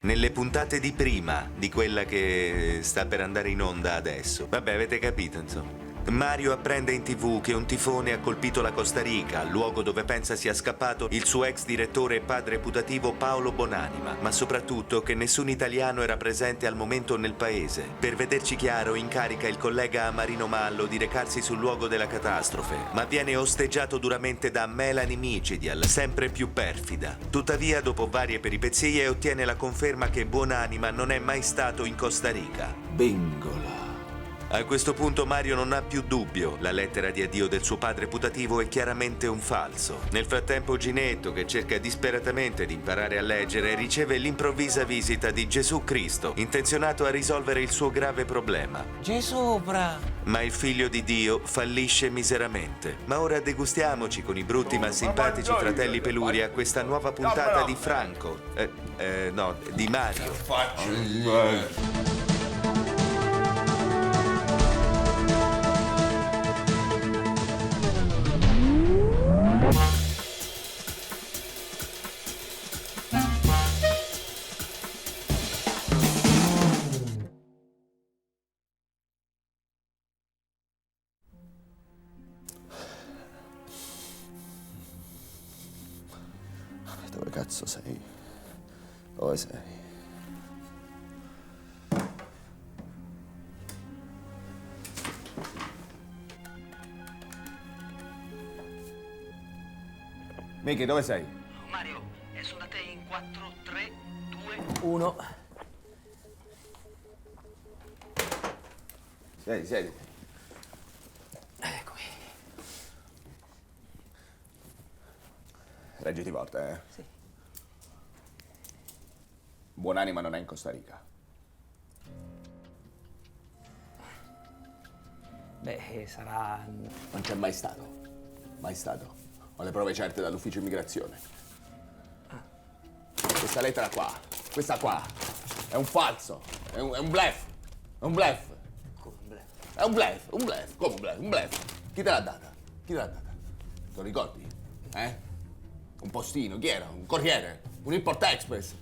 Nelle puntate di prima, di quella che sta per andare in onda adesso. Vabbè, avete capito, insomma. Mario apprende in TV che un tifone ha colpito la Costa Rica, luogo dove pensa sia scappato il suo ex direttore e padre putativo Paolo Bonanima, ma soprattutto che nessun italiano era presente al momento nel paese. Per vederci chiaro incarica il collega Marino Mallo di recarsi sul luogo della catastrofe, ma viene osteggiato duramente da Melanie Micidial, sempre più perfida. Tuttavia, dopo varie peripezie, ottiene la conferma che Bonanima non è mai stato in Costa Rica. Bingola. A questo punto Mario non ha più dubbio, la lettera di addio del suo padre putativo è chiaramente un falso. Nel frattempo Ginetto, che cerca disperatamente di imparare a leggere, riceve l'improvvisa visita di Gesù Cristo, intenzionato a risolvere il suo grave problema. Gesù, Ma il figlio di Dio fallisce miseramente. Ma ora degustiamoci con i brutti ma simpatici fratelli Peluria questa nuova puntata di Franco. Di Mario. Dove cazzo sei? Dove sei? Michi, dove sei? Mario, sono da te in 4, 3, 2... 1. Siedi. Eccomi. Reggiti forte, eh? Sì. Buonanima non è in Costa Rica. Beh, sarà... Non c'è mai stato. Mai stato. Ho le prove certe dall'ufficio immigrazione. Questa lettera qua, questa qua, è un falso. È un bluff. È un bluff. Come un bluff? È un bluff. Come un bluff? Un bluff. Chi te l'ha data? Te lo ricordi? Un postino, chi era? Un corriere? Un import express?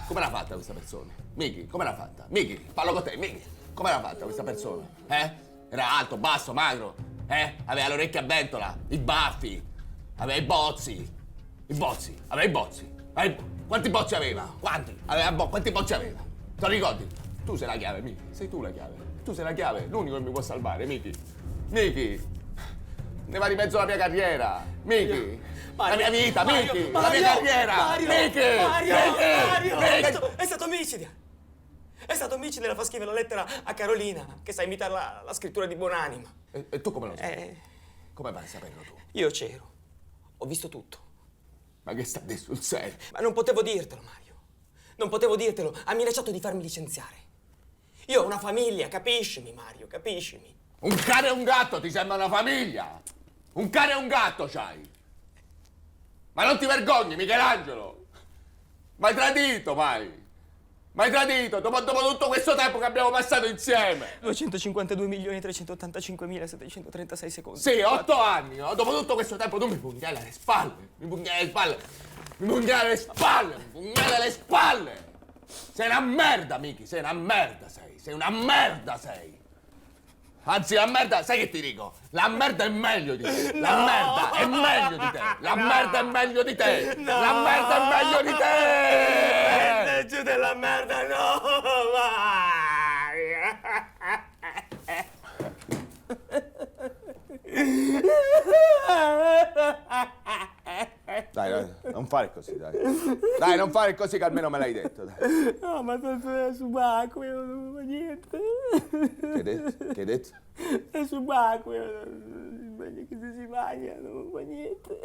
Come l'ha fatta questa persona? Michi, come l'ha fatta? Michi, parlo con te, Michi. Come l'ha fatta questa persona? Era alto, basso, magro? Aveva le orecchie a ventola, i baffi, aveva i bozzi. Aveva i bozzi. Quanti bozzi aveva? Quanti? Quanti bozzi aveva? Te lo ricordi? Tu sei la chiave, Michi. Sei tu la chiave. Tu sei la chiave, l'unico che mi può salvare, Michi. Michi. Ne va di mezzo la mia carriera. Michi. La mia vita, Michi. La mia carriera. Michi. Mario! Michi. È stato omicida! È stato omicida, la fa scrivere la lettera a Carolina, che sa imitare la scrittura di Buonanima. E tu come lo sai? Come vai a saperlo tu? Io c'ero. Ho visto tutto. Ma che stai sul serio? Ma non potevo dirtelo, Mario. Non potevo dirtelo. Ha minacciato di farmi licenziare. Io ho una famiglia, capiscimi, Mario, capiscimi. Un cane e un gatto ti sembra una famiglia? Un cane e un gatto c'hai? Ma non ti vergogni, Michelangelo? M'hai tradito, mai? M'hai tradito dopo tutto questo tempo che abbiamo passato insieme. 252.385.736 secondi. Sì, 8 anni, no? Dopo tutto questo tempo tu mi pugnali alle spalle. Mi pugnali alle spalle. Sei una merda, Miki, sei una merda, sei. Anzi, la merda, sai che ti dico? La merda è meglio di te. La merda è meglio di te. La merda è meglio di te. La merda è meglio di te. Giù della merda, no! Dai, non fare così, dai. Dai, non fare così che almeno me l'hai detto, dai. No, ma sono subacqueo, non fa niente. Che hai detto? È subacqueo, che se si bagna non fa niente.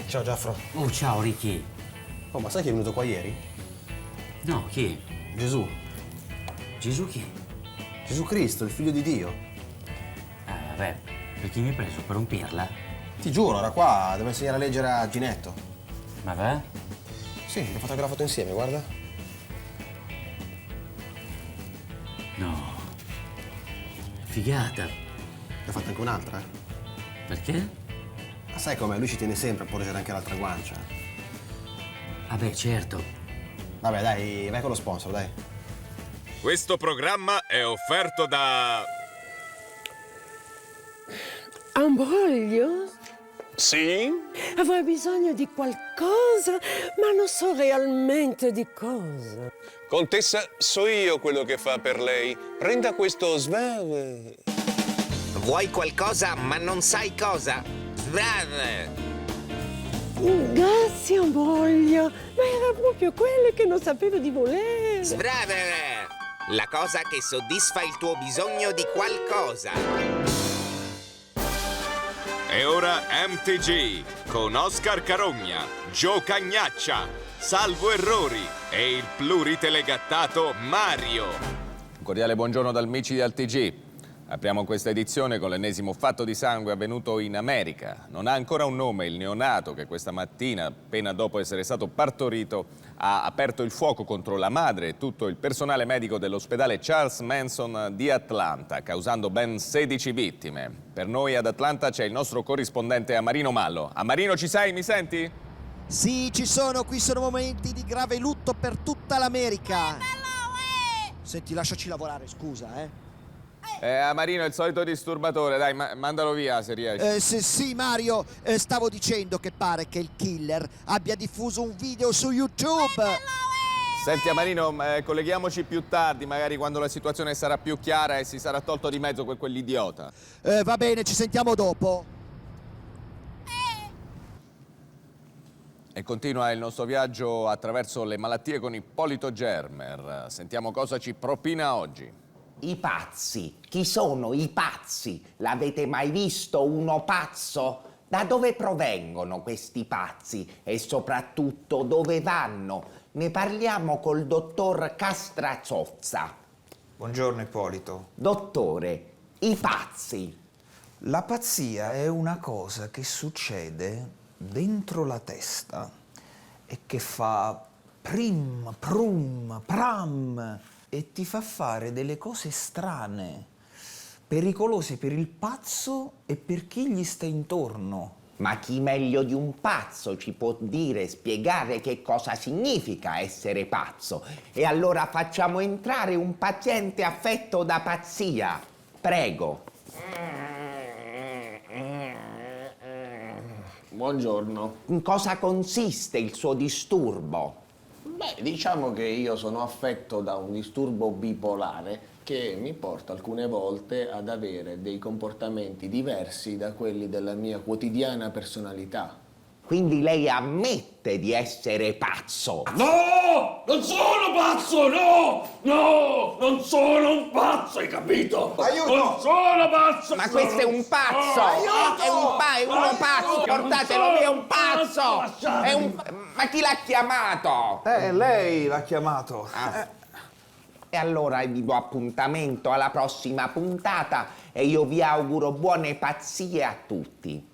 Ciao Giaffro. Oh, ciao Ricky. Oh, ma sai chi è venuto qua ieri? No, chi? Gesù. Gesù chi? Gesù Cristo, il figlio di Dio. Vabbè, perché mi hai preso per un pirla? Ti giuro, era qua, deve insegnare a leggere a Ginetto. Ma va? Sì, l'ho fotografato insieme, guarda. No. Figata. Ne ha fatta anche un'altra, eh? Perché? Ma sai com'è? Lui ci tiene sempre a porgere anche l'altra guancia. Vabbè, certo. Vabbè, dai, vai con lo sponsor, dai. Questo programma è offerto da... Ambrogio? Sì? Avrei bisogno di qualcosa, ma non so realmente di cosa. Contessa, so io quello che fa per lei. Prenda questo svave. Vuoi qualcosa ma non sai cosa? Svrave! Grazie, Ambrogio, ma era proprio quello che non sapevo di volere. Svrave! La cosa che soddisfa il tuo bisogno di qualcosa. E ora MTG con Oscar Carogna, Gio Cagnaccia, Salvo Errori e il pluritelegattato Mario. Un cordiale buongiorno dal Mici di TG. Apriamo questa edizione con l'ennesimo fatto di sangue avvenuto in America. Non ha ancora un nome il neonato che questa mattina, appena dopo essere stato partorito, ha aperto il fuoco contro la madre e tutto il personale medico dell'ospedale Charles Manson di Atlanta, causando ben 16 vittime. Per noi ad Atlanta c'è il nostro corrispondente Amarino Mallo. Amarino, ci sei? Mi senti? Sì, ci sono. Qui sono momenti di grave lutto per tutta l'America. Senti, lasciaci lavorare, scusa, Amarino è il solito disturbatore, dai, mandalo via se riesci. Sì, Mario, stavo dicendo che pare che il killer abbia diffuso un video su YouTube. Senti Amarino, colleghiamoci più tardi, magari quando la situazione sarà più chiara e si sarà tolto di mezzo quell'idiota. Va bene, ci sentiamo dopo. E continua il nostro viaggio attraverso le malattie con Ippolito Germer. Sentiamo cosa ci propina oggi. I pazzi. Chi sono i pazzi? L'avete mai visto uno pazzo? Da dove provengono questi pazzi? E soprattutto dove vanno? Ne parliamo col dottor Castrazozza. Buongiorno Ippolito. Dottore, i pazzi. La pazzia è una cosa che succede dentro la testa e che fa prim, prum, pram e ti fa fare delle cose strane, pericolose per il pazzo e per chi gli sta intorno. Ma chi meglio di un pazzo ci può dire, spiegare che cosa significa essere pazzo? E allora facciamo entrare un paziente affetto da pazzia. Prego. Buongiorno. In cosa consiste il suo disturbo? Beh, diciamo che io sono affetto da un disturbo bipolare che mi porta alcune volte ad avere dei comportamenti diversi da quelli della mia quotidiana personalità. Quindi lei ammette di essere pazzo? No! Non sono pazzo, no! No! Non sono un pazzo, hai capito? Aiuto! Non sono pazzo! Ma questo è un pazzo! È uno pazzo! Portatelo via, è un pazzo! È un... Ma chi l'ha chiamato? Lei l'ha chiamato. E allora vi do appuntamento alla prossima puntata e io vi auguro buone pazzie a tutti.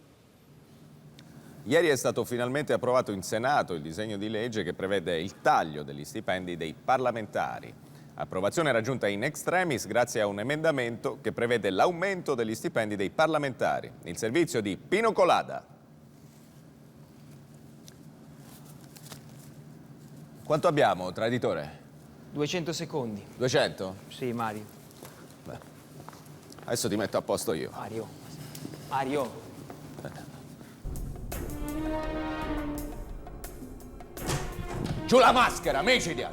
Ieri è stato finalmente approvato in Senato il disegno di legge che prevede il taglio degli stipendi dei parlamentari. Approvazione raggiunta in extremis grazie a un emendamento che prevede l'aumento degli stipendi dei parlamentari. Il servizio di Pino Colada. Quanto abbiamo, traditore? 200 secondi. 200? Sì, Mario. Beh, adesso ti metto a posto io. Mario. Giù la maschera, Micidial!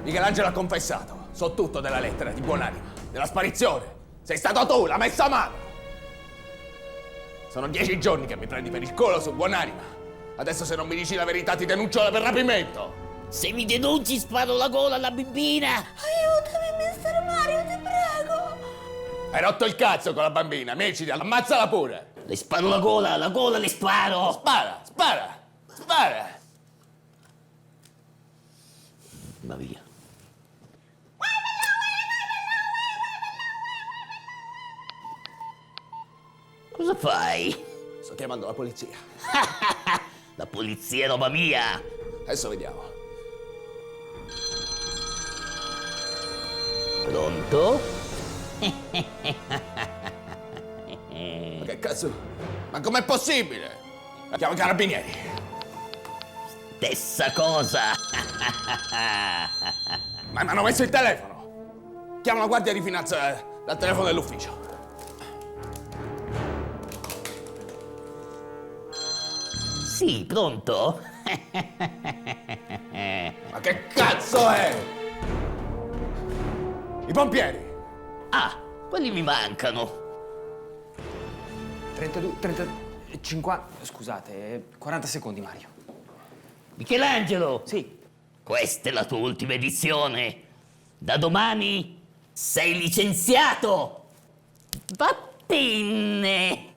Michelangelo ha confessato. So tutto della lettera di Buonanima, della sparizione. Sei stato tu, l'ha messa a mano. Sono 10 giorni che mi prendi per il culo su Buonanima. Adesso se non mi dici la verità ti denuncio per rapimento. Se mi denunci sparo la gola alla bambina. Aiutami, mister Mario, ti prego. Hai rotto il cazzo con la bambina, Micidial, ammazzala pure. Le sparo la gola le sparo. Spara. Va via. Cosa fai? Sto chiamando la polizia. La polizia è roba mia. Adesso vediamo. Pronto? Ma che cazzo? Ma com'è possibile? Chiamo i carabinieri. Stessa cosa. Ma mi hanno messo il telefono. Chiamo la guardia di finanza dal telefono dell'ufficio. Sì, pronto? Ma che cazzo è? I pompieri! Ah, quelli mi mancano. 32, 30, 50... Scusate, 40 secondi, Mario. Michelangelo! Sì. Questa è la tua ultima edizione. Da domani sei licenziato. Vattene!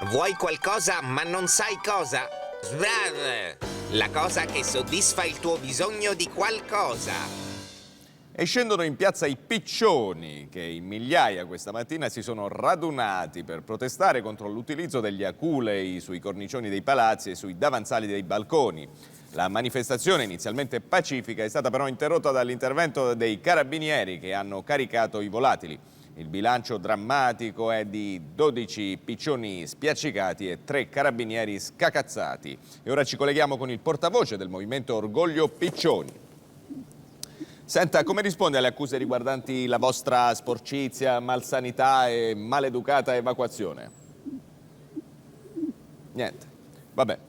Vuoi qualcosa ma non sai cosa? Sbrr! La cosa che soddisfa il tuo bisogno di qualcosa. E scendono in piazza i piccioni che in migliaia questa mattina si sono radunati per protestare contro l'utilizzo degli aculei sui cornicioni dei palazzi e sui davanzali dei balconi. La manifestazione, inizialmente pacifica, è stata però interrotta dall'intervento dei carabinieri che hanno caricato i volatili. Il bilancio drammatico è di 12 piccioni spiaccicati e 3 carabinieri scacazzati. E ora ci colleghiamo con il portavoce del movimento Orgoglio Piccioni. Senta, come risponde alle accuse riguardanti la vostra sporcizia, malsanità e maleducata evacuazione? Niente. Vabbè.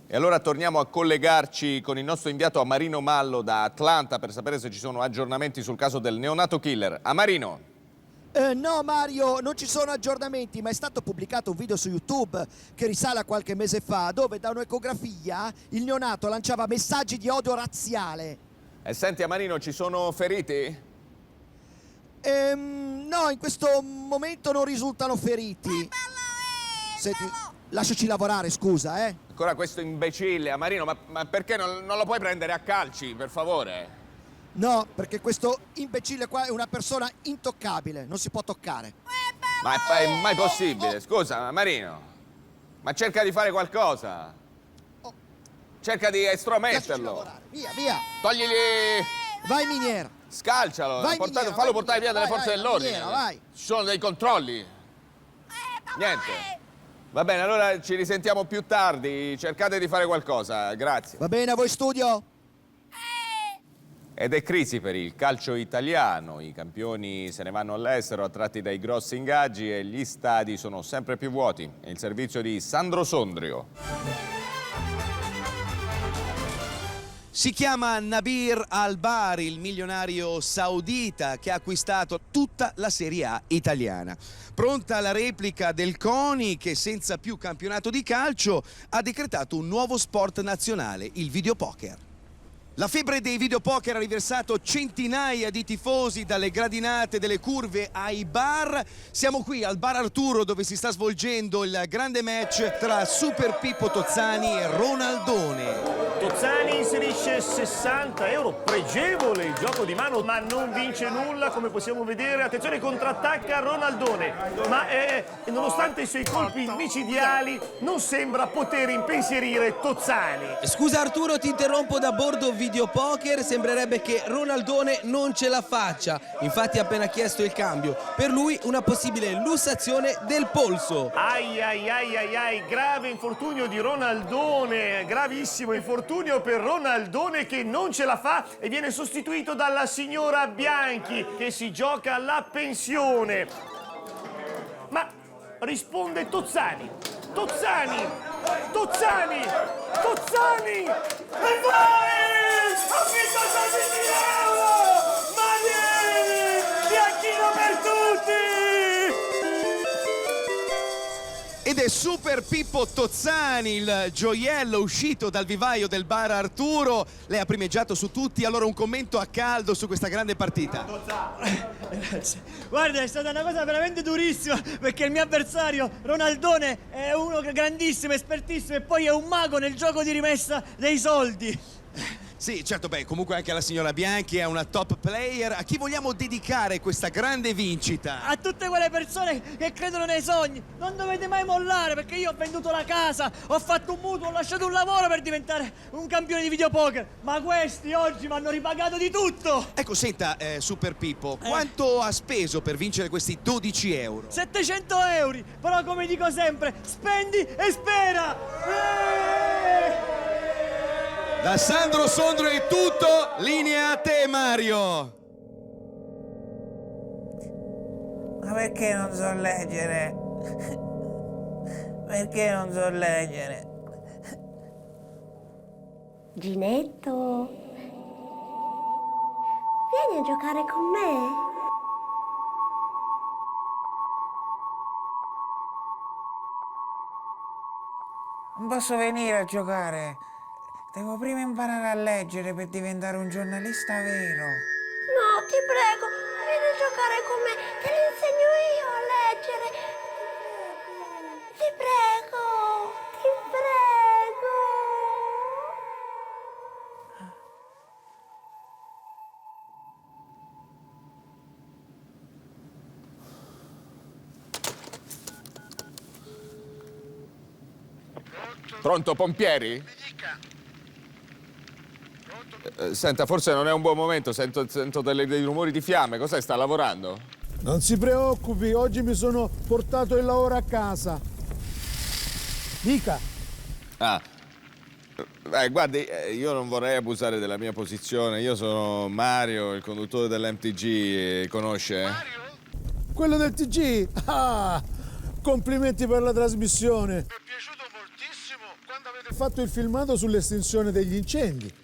E allora torniamo a collegarci con il nostro inviato Amarino Mallo da Atlanta per sapere se ci sono aggiornamenti sul caso del neonato killer. Amarino! No Mario, non ci sono aggiornamenti, ma è stato pubblicato un video su YouTube che risale a qualche mese fa, dove da un'ecografia il neonato lanciava messaggi di odio razziale. E senti Amarino, ci sono feriti? No, in questo momento non risultano feriti. Senti, lasciaci lavorare, scusa, Ancora questo imbecille, Amarino, ma perché non lo puoi prendere a calci, per favore? No, perché questo imbecille qua è una persona intoccabile, non si può toccare. Ma è mai possibile? Scusa, Marino. Ma cerca di fare qualcosa. Cerca di estrometterlo. Via, via. Togligli... Vai, miniera. Scalcialo. Vai, miniera, fallo portare via dalle forze dell'ordine. Miniera, vai. Ci sono dei controlli. Niente. Va bene, allora ci risentiamo più tardi. Cercate di fare qualcosa. Grazie. Va bene, a voi studio? Ed è crisi per il calcio italiano, i campioni se ne vanno all'estero attratti dai grossi ingaggi e gli stadi sono sempre più vuoti. È il servizio di Sandro Sondrio. Si chiama Nabir Al-Bahri, il milionario saudita che ha acquistato tutta la Serie A italiana. Pronta la replica del CONI che senza più campionato di calcio ha decretato un nuovo sport nazionale, il videopoker. La febbre dei videopoker ha riversato centinaia di tifosi dalle gradinate delle curve ai bar. Siamo qui al Bar Arturo dove si sta svolgendo il grande match tra Super Pippo Tozzani e Ronaldone. Tozzani inserisce 60 euro, pregevole il gioco di mano, ma non vince nulla come possiamo vedere. Attenzione, contrattacca Ronaldone, ma nonostante i suoi colpi micidiali non sembra poter impensierire Tozzani. Scusa Arturo, ti interrompo da bordo videopoker, sembrerebbe che Ronaldone non ce la faccia, infatti ha appena chiesto il cambio, per lui una possibile lussazione del polso. Ai ai ai ai ai, grave infortunio di Ronaldone, gravissimo infortunio per Ronaldone che non ce la fa e viene sostituito dalla signora Bianchi che si gioca la pensione. Ma risponde Tozzani, Tozzani, Tozzani, Tozzani, e vai! Ha vinto 16 euro! Ma vieni! Bianchino per tutti! Ed è Super Pippo Tozzani, il gioiello uscito dal vivaio del Bar Arturo. Lei ha primeggiato su tutti, allora un commento a caldo su questa grande partita. Guarda, è stata una cosa veramente durissima perché il mio avversario Ronaldone è uno grandissimo, espertissimo e poi è un mago nel gioco di rimessa dei soldi. Sì, certo, beh, comunque anche la signora Bianchi è una top player. A chi vogliamo dedicare questa grande vincita? A tutte quelle persone che credono nei sogni, non dovete mai mollare, perché io ho venduto la casa, ho fatto un mutuo, ho lasciato un lavoro per diventare un campione di videopoker, ma questi oggi mi hanno ripagato di tutto. Ecco, senta, Super Pippo, quanto ha speso per vincere questi 12 euro? 700 euro, però come dico sempre, spendi e spera! Da Sandro Sondrio è tutto, linea a te Mario. Ma perché non so leggere? Perché non so leggere? Ginetto, vieni a giocare con me? Non posso venire a giocare. Devo prima imparare a leggere per diventare un giornalista vero. No, ti prego, vieni a giocare con me, te lo insegno io a leggere. Ti prego, ti prego. Pronto, pompieri? Senta, forse non è un buon momento, sento dei rumori di fiamme. Cos'è, sta lavorando? Non si preoccupi, oggi mi sono portato il lavoro a casa. Dica. Guardi, io non vorrei abusare della mia posizione. Io sono Mario, il conduttore dell'MTG, conosce? Quello del TG? Ah, complimenti per la trasmissione. Mi è piaciuto moltissimo quando avete fatto il filmato sull'estinzione degli incendi.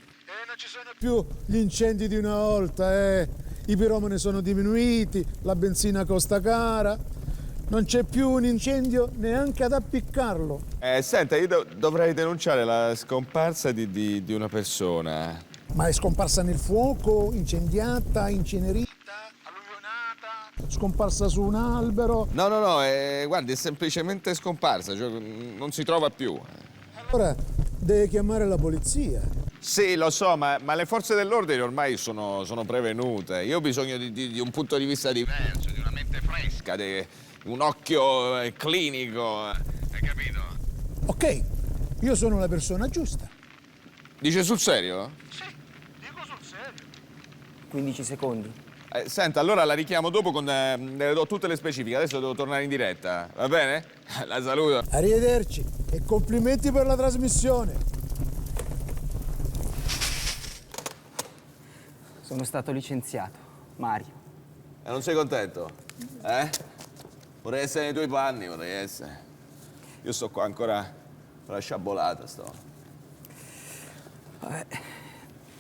Non ci sono più gli incendi di una volta, I piromani sono diminuiti, la benzina costa cara. Non c'è più un incendio neanche ad appiccarlo. Senta, io dovrei denunciare la scomparsa di una persona. Ma è scomparsa nel fuoco, incendiata, incenerita, alluvionata, scomparsa su un albero? No, guardi, è semplicemente scomparsa, cioè non si trova più. Allora deve chiamare la polizia. Sì, lo so, ma le forze dell'ordine ormai sono prevenute. Io ho bisogno di un punto di vista diverso, di una mente fresca, di un occhio clinico, hai capito? Ok, io sono la persona giusta. Dice sul serio? Sì, dico sul serio. 15 secondi. Senta, allora la richiamo dopo le do tutte le specifiche. Adesso devo tornare in diretta, va bene? La saluto. Arrivederci e complimenti per la trasmissione. Sono stato licenziato, Mario. E non sei contento? Vorrei essere nei tuoi panni, vorrei essere. Io sto qua ancora con la sciabolata, sto.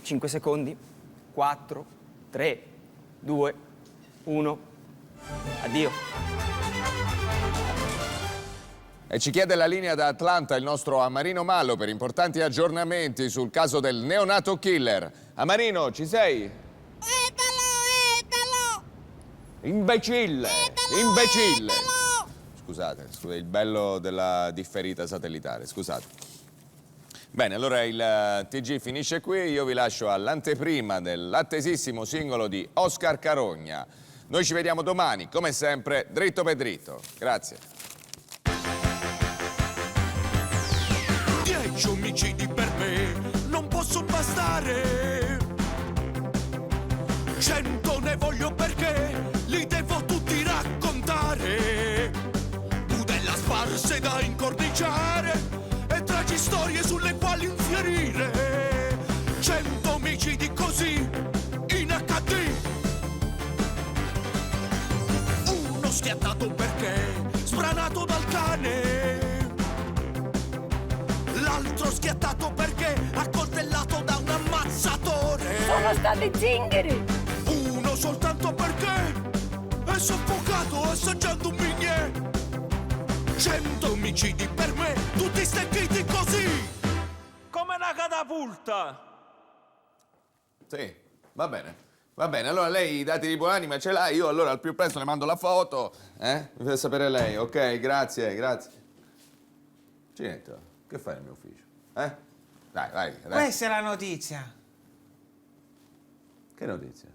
5 secondi. 4, 3, 2, 1. Addio. E ci chiede la linea da Atlanta il nostro Amarino Mallo per importanti aggiornamenti sul caso del neonato killer. Amarino, ci sei? Etalo! Imbecille! Imbecille! Scusate, il bello della differita satellitare, scusate. Bene, allora il TG finisce qui, io vi lascio all'anteprima dell'attesissimo singolo di Oscar Carogna. Noi ci vediamo domani, come sempre, dritto per dritto. Grazie. 10 omicidi per me non possono bastare. 100 ne voglio perché li devo tutti raccontare. Budella sparse da incorniciare e tragistorie sulle quali infierire. 100 omicidi così in HD. Uno schiattato perché sbranato dal cane. L'altro schiattato perché accoltellato da un ammazzatore. Sono stati zingari. Uno soltanto perché è soffocato assaggiando un bignè. 100 omicidi per me, tutti stecchiti così. Come una catapulta. Sì, va bene. Va bene, allora lei i dati di Buonanima ce l'ha, io allora al più presto le mando la foto, Mi fa sapere lei, ok, grazie. Ginetto, che fai nel mio ufficio? Dai, vai. Questa è la notizia. Che notizia?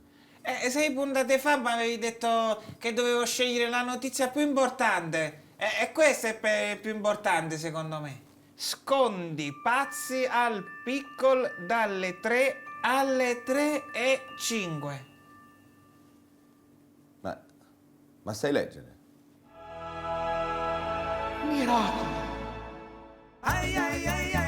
6 puntate fa mi avevi detto che dovevo scegliere la notizia più importante. E questa è più importante secondo me. Scondi pazzi al piccol dalle 3 alle 3:05. Ma sai leggere? Miracolo. Ai ai ai ai.